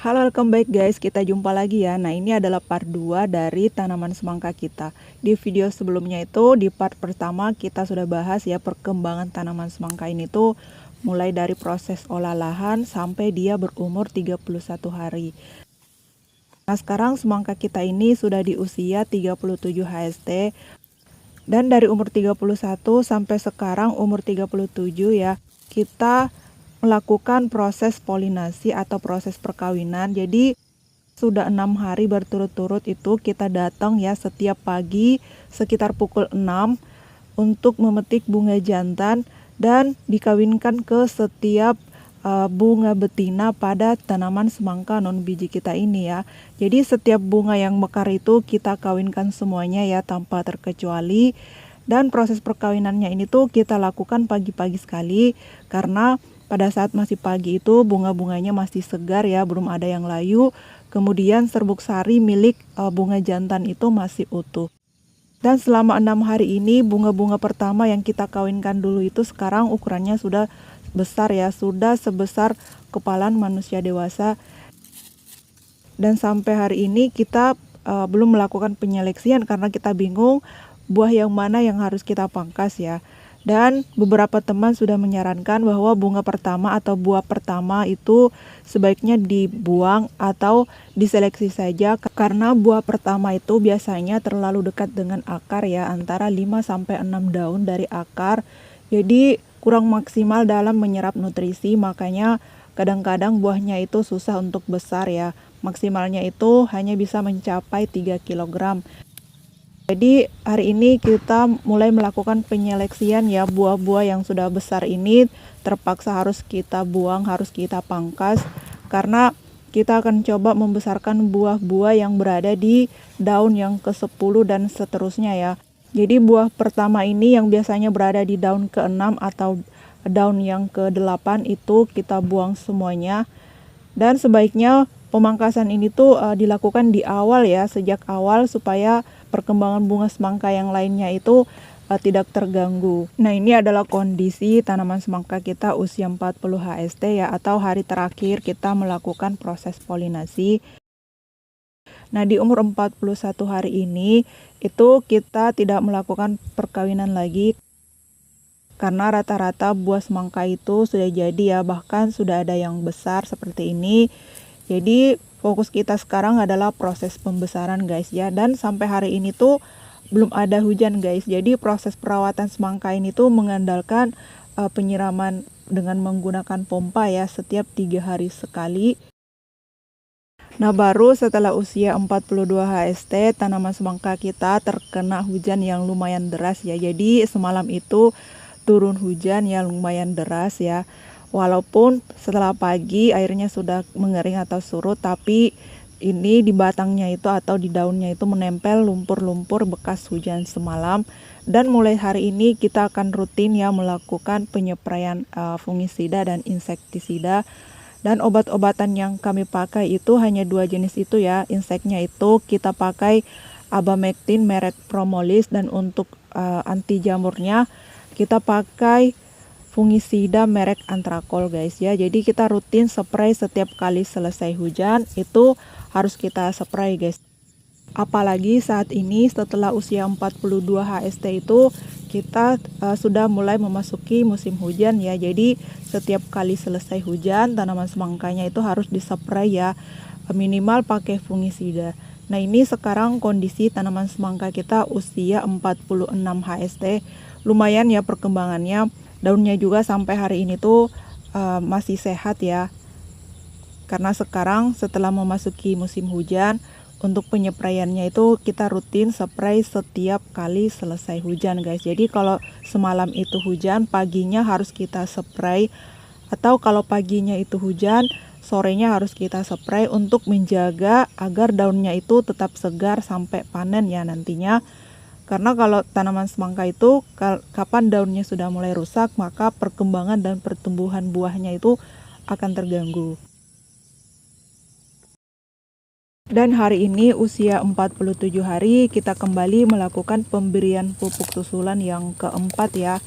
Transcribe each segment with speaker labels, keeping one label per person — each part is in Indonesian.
Speaker 1: Halo, welcome back guys, kita jumpa lagi ya. Nah, ini adalah part 2 dari tanaman semangka kita. Di video sebelumnya itu, di part pertama kita sudah bahas ya perkembangan tanaman semangka ini tuh mulai dari proses olah lahan sampai dia berumur 31 hari. Nah, sekarang semangka kita ini sudah di usia 37 HST. Dan dari umur 31 sampai sekarang umur 37 ya, kita melakukan proses polinasi atau proses perkawinan. Jadi sudah 6 hari berturut-turut itu kita datang ya setiap pagi sekitar pukul 6 untuk memetik bunga jantan dan dikawinkan ke setiap bunga betina pada tanaman semangka non biji kita ini ya. Jadi setiap bunga yang mekar itu kita kawinkan semuanya ya tanpa terkecuali. Dan proses perkawinannya ini tuh kita lakukan pagi-pagi sekali karena pada saat masih pagi itu bunga-bunganya masih segar ya, belum ada yang layu. Kemudian serbuk sari milik bunga jantan itu masih utuh. Dan selama 6 hari ini bunga-bunga pertama yang kita kawinkan dulu itu sekarang ukurannya sudah besar ya, sudah sebesar kepalan manusia dewasa. Dan sampai hari ini kita belum melakukan penyeleksian karena kita bingung buah yang mana yang harus kita pangkas ya. Dan beberapa teman sudah menyarankan bahwa bunga pertama atau buah pertama itu sebaiknya dibuang atau diseleksi saja karena buah pertama itu biasanya terlalu dekat dengan akar ya, antara 5-6 daun dari akar. Jadi kurang maksimal dalam menyerap nutrisi, makanya kadang-kadang buahnya itu susah untuk besar ya. Maksimalnya itu hanya bisa mencapai 3 kg. Jadi hari ini kita mulai melakukan penyeleksian ya, buah-buah yang sudah besar ini terpaksa harus kita buang, harus kita pangkas karena kita akan coba membesarkan buah-buah yang berada di daun yang ke-10 dan seterusnya ya. Jadi buah pertama ini yang biasanya berada di daun ke-6 atau daun yang ke-8 itu kita buang semuanya. Dan sebaiknya pemangkasan ini tuh dilakukan di awal ya, sejak awal supaya perkembangan bunga semangka yang lainnya itu tidak terganggu. Nah, ini adalah kondisi tanaman semangka kita usia 40 HST ya, atau hari terakhir kita melakukan proses polinasi. Nah, di umur 41 hari ini itu kita tidak melakukan perkawinan lagi karena rata-rata buah semangka itu sudah jadi ya, bahkan sudah ada yang besar seperti ini. Jadi fokus kita sekarang adalah proses pembesaran guys ya, dan sampai hari ini tuh belum ada hujan guys. Jadi proses perawatan semangka ini tuh mengandalkan penyiraman dengan menggunakan pompa ya, setiap 3 hari sekali. Nah, baru setelah usia 42 HST tanaman semangka kita terkena hujan yang lumayan deras ya. Jadi semalam itu turun hujan yang lumayan deras ya. Walaupun setelah pagi airnya sudah mengering atau surut, tapi ini di batangnya itu atau di daunnya itu menempel lumpur-lumpur bekas hujan semalam. Dan mulai hari ini kita akan rutin ya melakukan penyepraian fungisida dan insektisida. Dan obat-obatan yang kami pakai itu hanya 2 jenis itu ya. Inseknya itu kita pakai Abamectin merek Promolis, dan untuk anti jamurnya kita pakai fungisida merek Antrakol guys ya. Jadi kita rutin spray setiap kali selesai hujan, itu harus kita spray guys. Apalagi saat ini setelah usia 42 HST itu kita sudah mulai memasuki musim hujan ya. Jadi setiap kali selesai hujan tanaman semangkanya itu harus dispray ya, minimal pakai fungisida. Nah, ini sekarang kondisi tanaman semangka kita usia 46 HST. Lumayan ya perkembangannya. Daunnya juga sampai hari ini tuh masih sehat ya. Karena sekarang setelah memasuki musim hujan, untuk penyepraiannya itu kita rutin spray setiap kali selesai hujan guys. Jadi kalau semalam itu hujan, paginya harus kita spray, atau kalau paginya itu hujan, sorenya harus kita spray untuk menjaga agar daunnya itu tetap segar sampai panen ya nantinya. Karena kalau tanaman semangka itu kapan daunnya sudah mulai rusak, maka perkembangan dan pertumbuhan buahnya itu akan terganggu. Dan hari ini usia 47 hari kita kembali melakukan pemberian pupuk susulan yang keempat ya.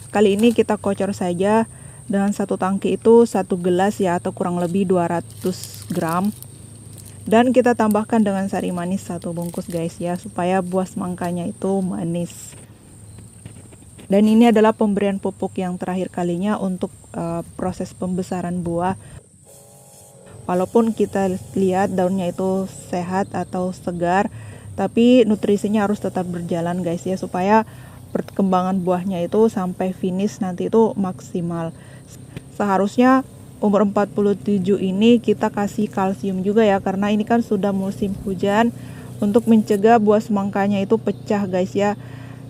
Speaker 1: Kali ini kita kocor saja dengan satu tangki itu 1 gelas ya, atau kurang lebih 200 gram. Dan kita tambahkan dengan sari manis 1 bungkus guys ya, supaya buah semangkanya itu manis. Dan ini adalah pemberian pupuk yang terakhir kalinya untuk proses pembesaran buah. Walaupun kita lihat daunnya itu sehat atau segar, tapi nutrisinya harus tetap berjalan guys ya, supaya perkembangan buahnya itu sampai finish nanti itu maksimal. Seharusnya umur 47 ini kita kasih kalsium juga ya, karena ini kan sudah musim hujan, untuk mencegah buah semangkanya itu pecah guys ya.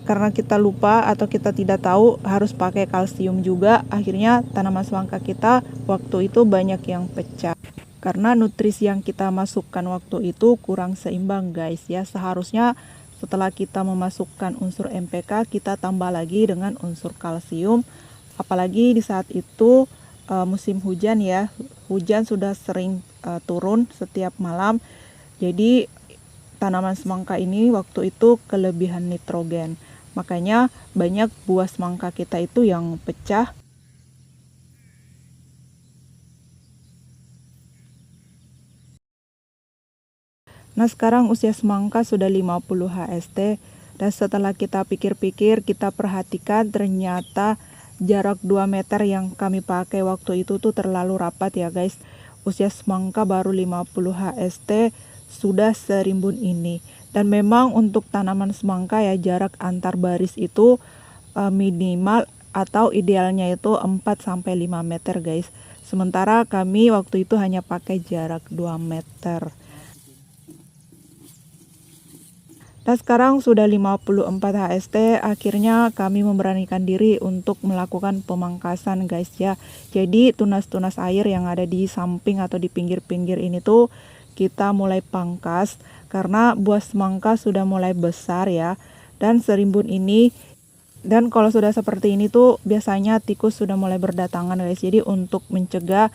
Speaker 1: Karena kita lupa atau kita tidak tahu harus pakai kalsium juga, akhirnya tanaman semangka kita waktu itu banyak yang pecah. Karena nutrisi yang kita masukkan waktu itu kurang seimbang guys ya. Seharusnya setelah kita memasukkan unsur NPK, kita tambah lagi dengan unsur kalsium. Apalagi di saat itu musim hujan ya, hujan sudah sering turun setiap malam. Jadi tanaman semangka ini waktu itu kelebihan nitrogen. Makanya banyak buah semangka kita itu yang pecah. Nah, sekarang usia semangka sudah 50 HST. Dan setelah kita pikir-pikir, kita perhatikan ternyata jarak 2 meter yang kami pakai waktu itu tuh terlalu rapat ya guys. Usia semangka baru 50 HST sudah serimbun ini. Dan memang untuk tanaman semangka ya, jarak antar baris itu minimal atau idealnya itu 4-5 meter guys. Sementara kami waktu itu hanya pakai jarak 2 meter. Nah, sekarang sudah 54 HST, akhirnya kami memberanikan diri untuk melakukan pemangkasan guys ya. Jadi tunas-tunas air yang ada di samping atau di pinggir-pinggir ini tuh kita mulai pangkas, karena buah semangka sudah mulai besar ya, dan serimbun ini. Dan kalau sudah seperti ini tuh biasanya tikus sudah mulai berdatangan guys. Jadi untuk mencegah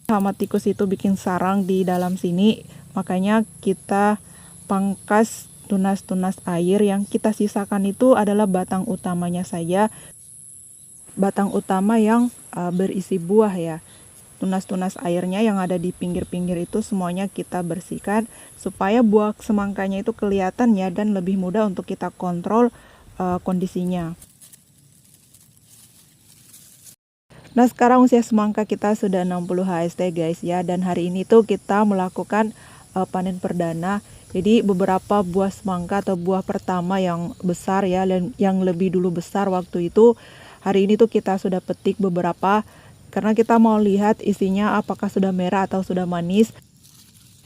Speaker 1: hama tikus itu bikin sarang di dalam sini, makanya kita pangkas tunas-tunas air. Yang kita sisakan itu adalah batang utamanya saja, batang utama yang berisi buah ya. Tunas-tunas airnya yang ada di pinggir-pinggir itu semuanya kita bersihkan, supaya buah semangkanya itu kelihatan ya, dan lebih mudah untuk kita kontrol kondisinya. Nah, sekarang usia semangka kita sudah 60 HST guys ya, dan hari ini tuh kita melakukan panen perdana. Jadi beberapa buah semangka atau buah pertama yang besar ya, dan yang lebih dulu besar waktu itu, hari ini tuh kita sudah petik beberapa, karena kita mau lihat isinya apakah sudah merah atau sudah manis.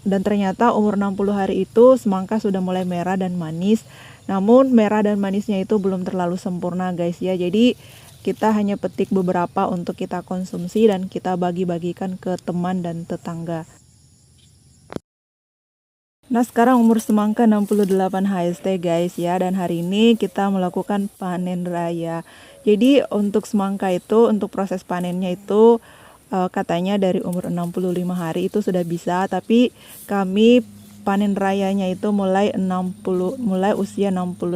Speaker 1: Dan ternyata umur 60 hari itu semangka sudah mulai merah dan manis. Namun merah dan manisnya itu belum terlalu sempurna guys ya. Jadi kita hanya petik beberapa untuk kita konsumsi, dan kita bagi-bagikan ke teman dan tetangga. Nah, sekarang umur semangka 68 HST guys ya, dan hari ini kita melakukan panen raya. Jadi untuk semangka itu, untuk proses panennya itu katanya dari umur 65 hari itu sudah bisa, tapi kami panen rayanya itu mulai usia 68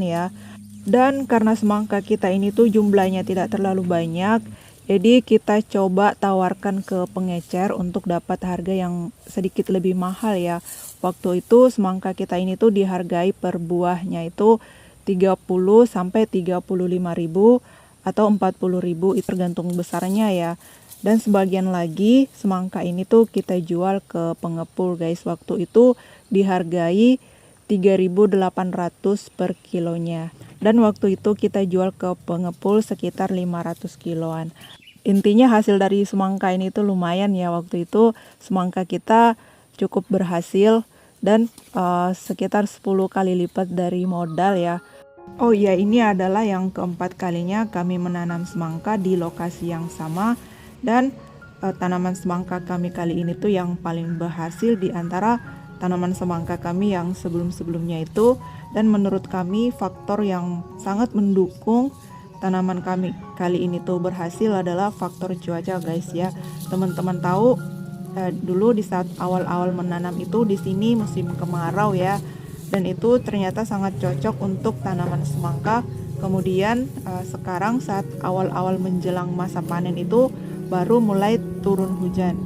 Speaker 1: ya. Dan karena semangka kita ini tuh jumlahnya tidak terlalu banyak, jadi kita coba tawarkan ke pengecer untuk dapat harga yang sedikit lebih mahal ya. Waktu itu semangka kita ini tuh dihargai per buahnya itu 30 sampai 35.000 atau 40.000, itu tergantung besarnya ya. Dan sebagian lagi semangka ini tuh kita jual ke pengepul guys. Waktu itu dihargai 3.800 per kilonya. Dan waktu itu kita jual ke pengepul sekitar 500 kiloan. Intinya hasil dari semangka ini tuh lumayan ya. Waktu itu semangka kita cukup berhasil, dan sekitar 10 kali lipat dari modal ya. Oh iya, ini adalah yang keempat kalinya kami menanam semangka di lokasi yang sama, dan tanaman semangka kami kali ini tuh yang paling berhasil di antara tanaman semangka kami yang sebelum-sebelumnya itu. Dan menurut kami faktor yang sangat mendukung tanaman kami kali ini tuh berhasil adalah faktor cuaca guys ya. Teman-teman tahu dulu di saat awal-awal menanam itu di sini musim kemarau ya, dan itu ternyata sangat cocok untuk tanaman semangka Kemudian sekarang saat awal-awal menjelang masa panen itu baru mulai turun hujan.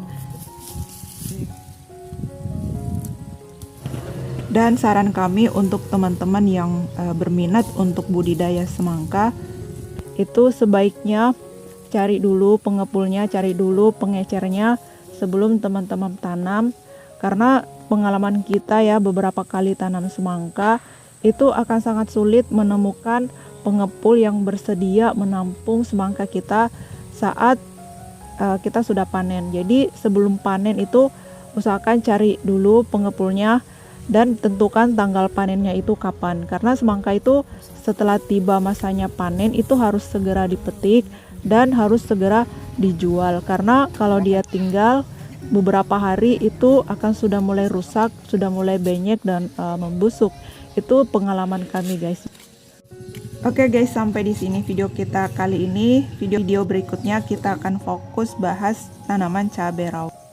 Speaker 1: Dan saran kami untuk teman-teman yang berminat untuk budidaya semangka, itu sebaiknya cari dulu pengepulnya, cari dulu pengecernya sebelum teman-teman tanam. Karena pengalaman kita ya, beberapa kali tanam semangka itu akan sangat sulit menemukan pengepul yang bersedia menampung semangka kita saat kita sudah panen. Jadi sebelum panen itu usahakan cari dulu pengepulnya dan tentukan tanggal panennya itu kapan, karena semangka itu setelah tiba masanya panen itu harus segera dipetik dan harus segera dijual, karena kalau dia tinggal beberapa hari itu akan sudah mulai rusak, sudah mulai benyek dan membusuk. Itu pengalaman kami guys. Oke guys, sampai di sini video kita kali ini. Video berikutnya kita akan fokus bahas tanaman cabai rawit.